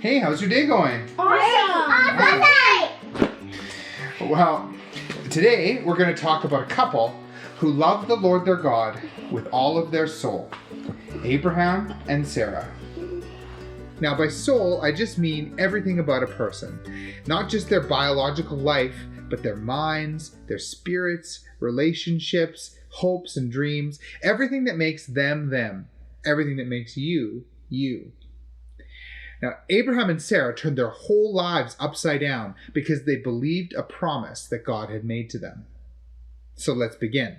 Hey, how's your day going? Awesome! Well, today we're going to talk about a couple who love the Lord their God with all of their soul. Abraham and Sarah. Now, by soul, I just mean everything about a person. Not just their biological life, but their minds, their spirits, relationships, hopes and dreams, everything that makes them, them. Everything that makes you, you. Now, Abraham and Sarah turned their whole lives upside down because they believed a promise that God had made to them. So let's begin.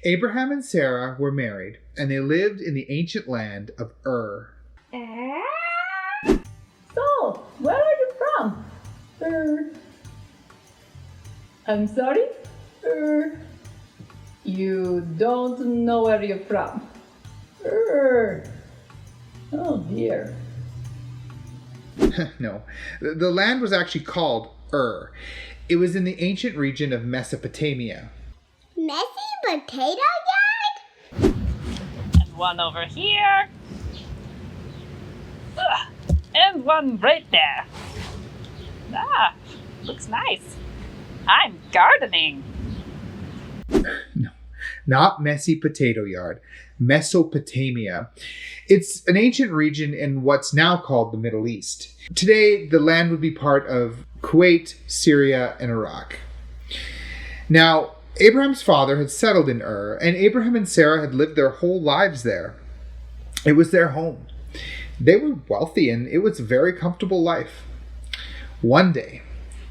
Abraham and Sarah were married, and they lived in the ancient land of Ur. So, where are you from? I'm sorry? You don't know where you're from. Oh dear. No, the land was actually called Ur. It was in the ancient region of Mesopotamia. Messy potato yard? And one over here. Ugh. And one right there. Ah, looks nice. I'm gardening. No, not messy potato yard. Mesopotamia. It's an ancient region in what's now called the Middle East. Today, the land would be part of Kuwait, Syria, and Iraq. Now, Abraham's father had settled in Ur, and Abraham and Sarah had lived their whole lives there. It was their home. They were wealthy, and it was a very comfortable life. One day,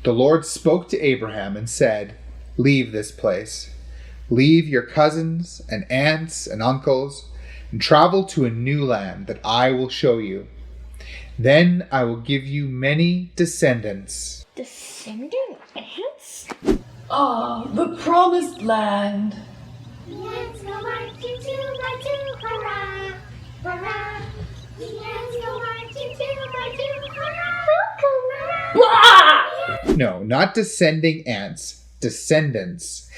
the Lord spoke to Abraham and said, "Leave this place. Leave your cousins and aunts and uncles and travel to a new land that I will show you. Then I will give you many descendants." Descendant ants? Ah, the promised land. Let's go marching to, hurrah, hurrah. Let's go marching to, hurrah. No, not descending ants. Descendants.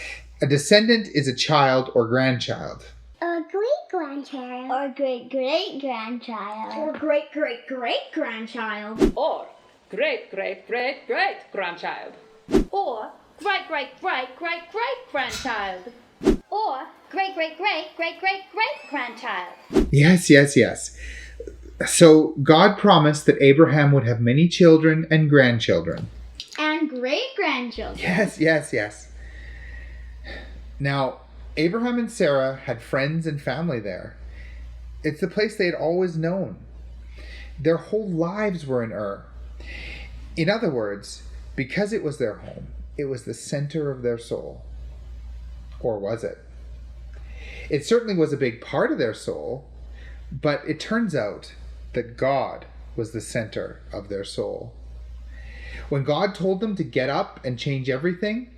A descendant is a child or grandchild. A great-grandchild. Or great-great-grandchild. Or great-great-great-grandchild. Or great-great-great-great-grandchild. Or great-great-great-great-great-grandchild. Or great-great-great-great-great-great-grandchild. Yes, yes, yes. So God promised that Abraham would have many children and grandchildren. And great-grandchildren. Yes, yes, yes. Now, Abraham and Sarah had friends and family there. It's the place they had always known. Their whole lives were in Ur. In other words, because it was their home, it was the center of their soul. Or was it? It certainly was a big part of their soul, but it turns out that God was the center of their soul. When God told them to get up and change everything,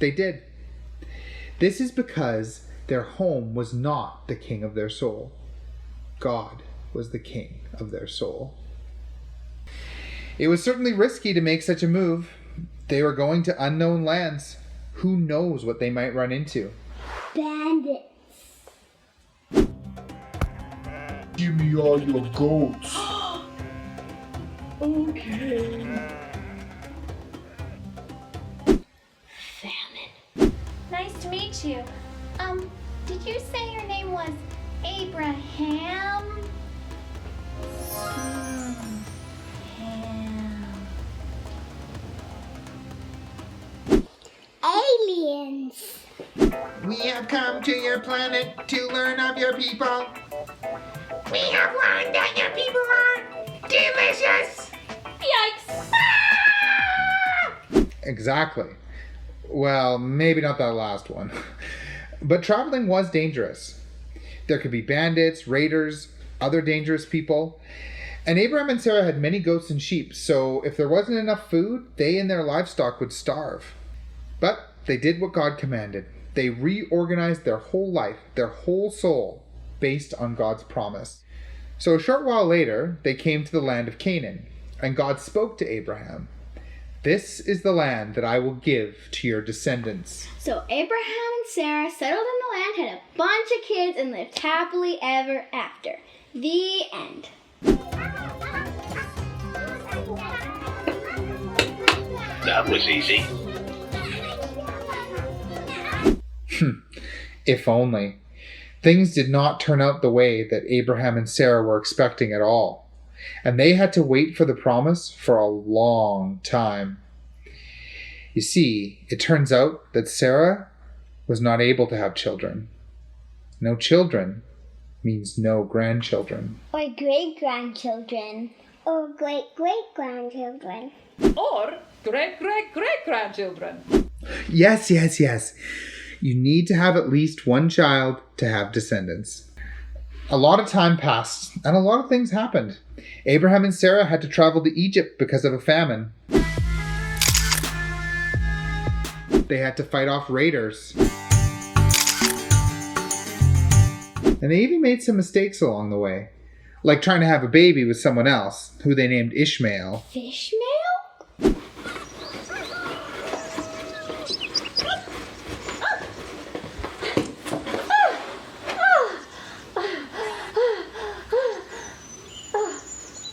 they did. This is because their home was not the king of their soul. God was the king of their soul. It was certainly risky to make such a move. They were going to unknown lands. Who knows what they might run into? Bandits. Give me all your goats. Okay. Famine. Nice to meet you. Did you say your name was Abraham? Aliens. We have come to your planet to learn of your people. We have learned that your people are delicious. Yikes! Exactly. Well, maybe not that last one. But traveling was dangerous. There could be bandits, raiders, other dangerous people. And Abraham and Sarah had many goats and sheep, so if there wasn't enough food, they and their livestock would starve. But they did what God commanded. They reorganized their whole life, their whole soul, based on God's promise. So a short while later, they came to the land of Canaan, and God spoke to Abraham. "This is the land that I will give to your descendants." So Abraham and Sarah settled in the land, had a bunch of kids, and lived happily ever after. The end. That was easy. If only. Things did not turn out the way that Abraham and Sarah were expecting at all, and they had to wait for the promise for a long time. You see, it turns out that Sarah was not able to have children. No children means no grandchildren. Or great-grandchildren. Or great-great-grandchildren. Or great-great-great-grandchildren. Yes. You need to have at least one child to have descendants. A lot of time passed, and a lot of things happened. Abraham and Sarah had to travel to Egypt because of a famine. They had to fight off raiders. And they even made some mistakes along the way, like trying to have a baby with someone else, who they named Ishmael. Fishmail?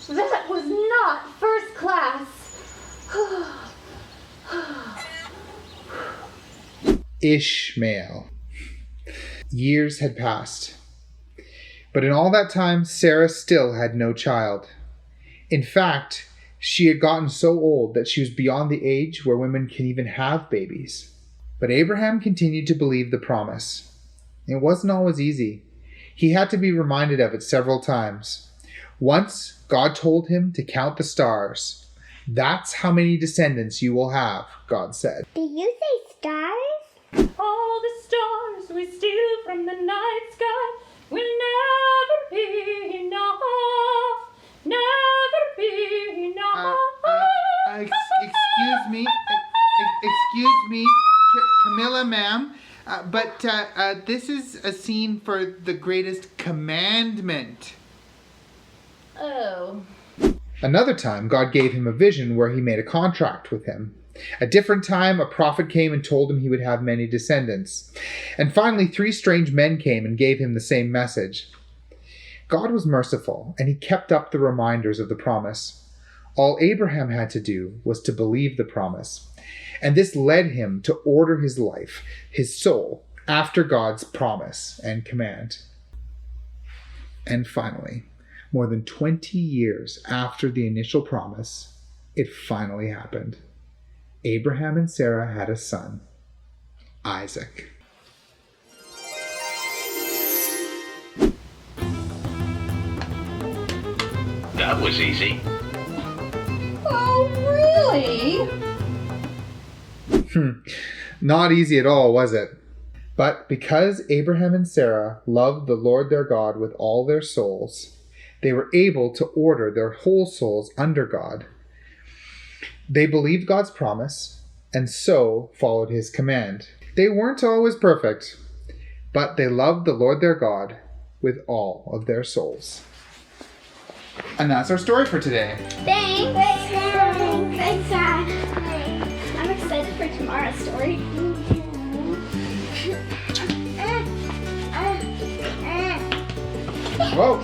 That was not first class. Ishmael. Years had passed. But in all that time, Sarah still had no child. In fact, she had gotten so old that she was beyond the age where women can even have babies. But Abraham continued to believe the promise. It wasn't always easy. He had to be reminded of it several times. Once, God told him to count the stars. That's how many descendants you will have, God said. Did you say stars? All the stars we steal from the night sky will never be enough. Never be enough. Excuse me, Camilla, ma'am. But this is a scene for the greatest commandment. Oh. Another time, God gave him a vision where he made a contract with him. A different time, a prophet came and told him he would have many descendants. And finally, 3 strange men came and gave him the same message. God was merciful, and he kept up the reminders of the promise. All Abraham had to do was to believe the promise. And this led him to order his life, his soul, after God's promise and command. And finally, more than 20 years after the initial promise, it finally happened. Abraham and Sarah had a son, Isaac. That was easy. Oh, really? Not easy at all, was it? But because Abraham and Sarah loved the Lord their God with all their souls, they were able to order their whole souls under God. They believed God's promise and so followed his command. They weren't always perfect, but they loved the Lord their God with all of their souls. And that's our story for today. Thanks. I'm excited for tomorrow's story. Whoa!